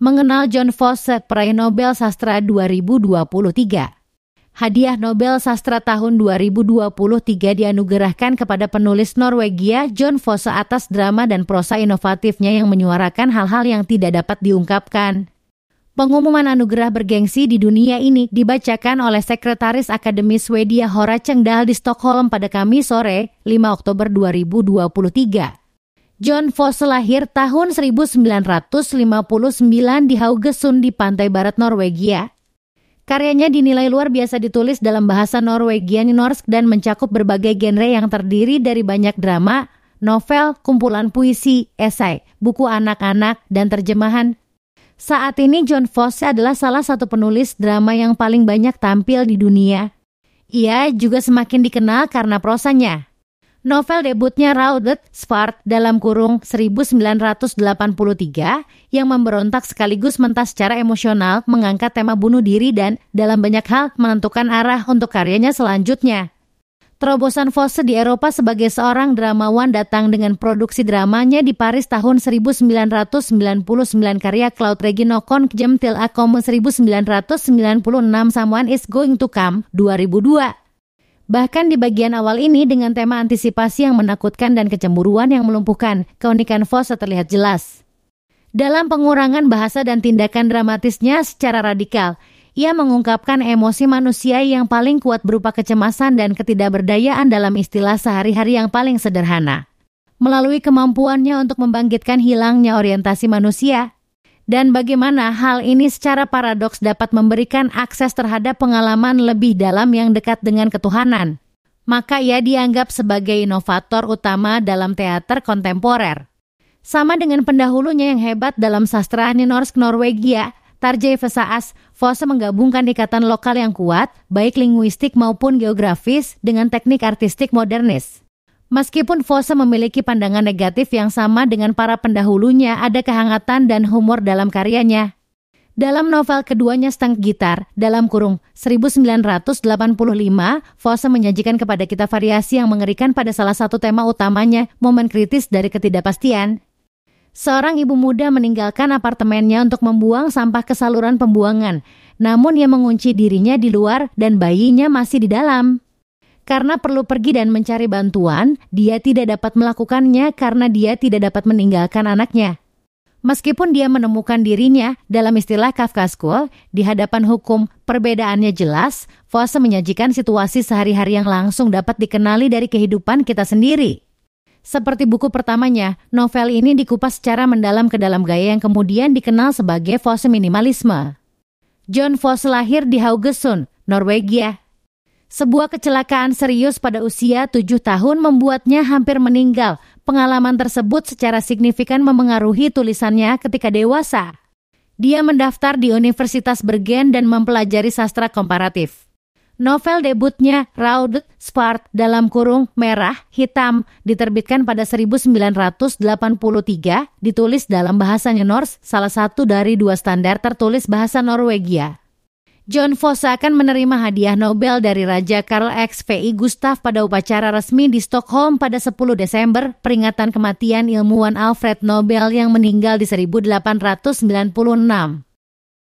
Mengenal John Fosse, peraih Nobel Sastra 2023. Hadiah Nobel Sastra tahun 2023 dianugerahkan kepada penulis Norwegia John Fosse atas drama dan prosa inovatifnya yang menyuarakan hal-hal yang tidak dapat diungkapkan. Pengumuman anugerah bergengsi di dunia ini dibacakan oleh Sekretaris Akademi Swedia Horace Engdahl di Stockholm pada Kamis sore, 5 Oktober 2023. John Fosse lahir tahun 1959 di Haugesund di pantai barat Norwegia. Karyanya dinilai luar biasa ditulis dalam bahasa Norwegian Norsk dan mencakup berbagai genre yang terdiri dari banyak drama, novel, kumpulan puisi, esai, buku anak-anak, dan terjemahan. Saat ini John Fosse adalah salah satu penulis drama yang paling banyak tampil di dunia. Ia juga semakin dikenal karena prosanya. Novel debutnya Raudet Svart (1983) yang memberontak sekaligus mentas secara emosional mengangkat tema bunuh diri dan dalam banyak hal menentukan arah untuk karyanya selanjutnya. Terobosan Fosse di Eropa sebagai seorang dramawan datang dengan produksi dramanya di Paris tahun 1999 karya Claude Reginault Jem Til Akom 1996 Someone is Going to Come 2002. Bahkan di bagian awal ini dengan tema antisipasi yang menakutkan dan kecemburuan yang melumpuhkan, keunikan Fosse terlihat jelas. Dalam pengurangan bahasa dan tindakan dramatisnya secara radikal, ia mengungkapkan emosi manusia yang paling kuat berupa kecemasan dan ketidakberdayaan dalam istilah sehari-hari yang paling sederhana. Melalui kemampuannya untuk membangkitkan hilangnya orientasi manusia, dan bagaimana hal ini secara paradoks dapat memberikan akses terhadap pengalaman lebih dalam yang dekat dengan ketuhanan. Maka ia dianggap sebagai inovator utama dalam teater kontemporer. Sama dengan pendahulunya yang hebat dalam sastra Norsk Norwegia, Tarjei Vesaas, Fosse menggabungkan ikatan lokal yang kuat, baik linguistik maupun geografis, dengan teknik artistik modernis. Meskipun Fosse memiliki pandangan negatif yang sama dengan para pendahulunya, ada kehangatan dan humor dalam karyanya. Dalam novel keduanya Stang Gitar (1985), Fosse menyajikan kepada kita variasi yang mengerikan pada salah satu tema utamanya, momen kritis dari ketidakpastian. Seorang ibu muda meninggalkan apartemennya untuk membuang sampah ke saluran pembuangan, namun ia mengunci dirinya di luar dan bayinya masih di dalam. Karena perlu pergi dan mencari bantuan, dia tidak dapat melakukannya karena dia tidak dapat meninggalkan anaknya. Meskipun dia menemukan dirinya, dalam istilah Kafka School, di hadapan hukum, perbedaannya jelas, Fosse menyajikan situasi sehari-hari yang langsung dapat dikenali dari kehidupan kita sendiri. Seperti buku pertamanya, novel ini dikupas secara mendalam ke dalam gaya yang kemudian dikenal sebagai Fosse minimalisme. John Fosse lahir di Haugesund, Norwegia. Sebuah kecelakaan serius pada usia 7 tahun membuatnya hampir meninggal. Pengalaman tersebut secara signifikan memengaruhi tulisannya ketika dewasa. Dia mendaftar di Universitas Bergen dan mempelajari sastra komparatif. Novel debutnya Raudet Svart (merah hitam) diterbitkan pada 1983, ditulis dalam bahasa Norsk, salah satu dari 2 standar tertulis bahasa Norwegia. John Fosse akan menerima hadiah Nobel dari Raja Karl XVI Gustaf pada upacara resmi di Stockholm pada 10 Desember, peringatan kematian ilmuwan Alfred Nobel yang meninggal di 1896.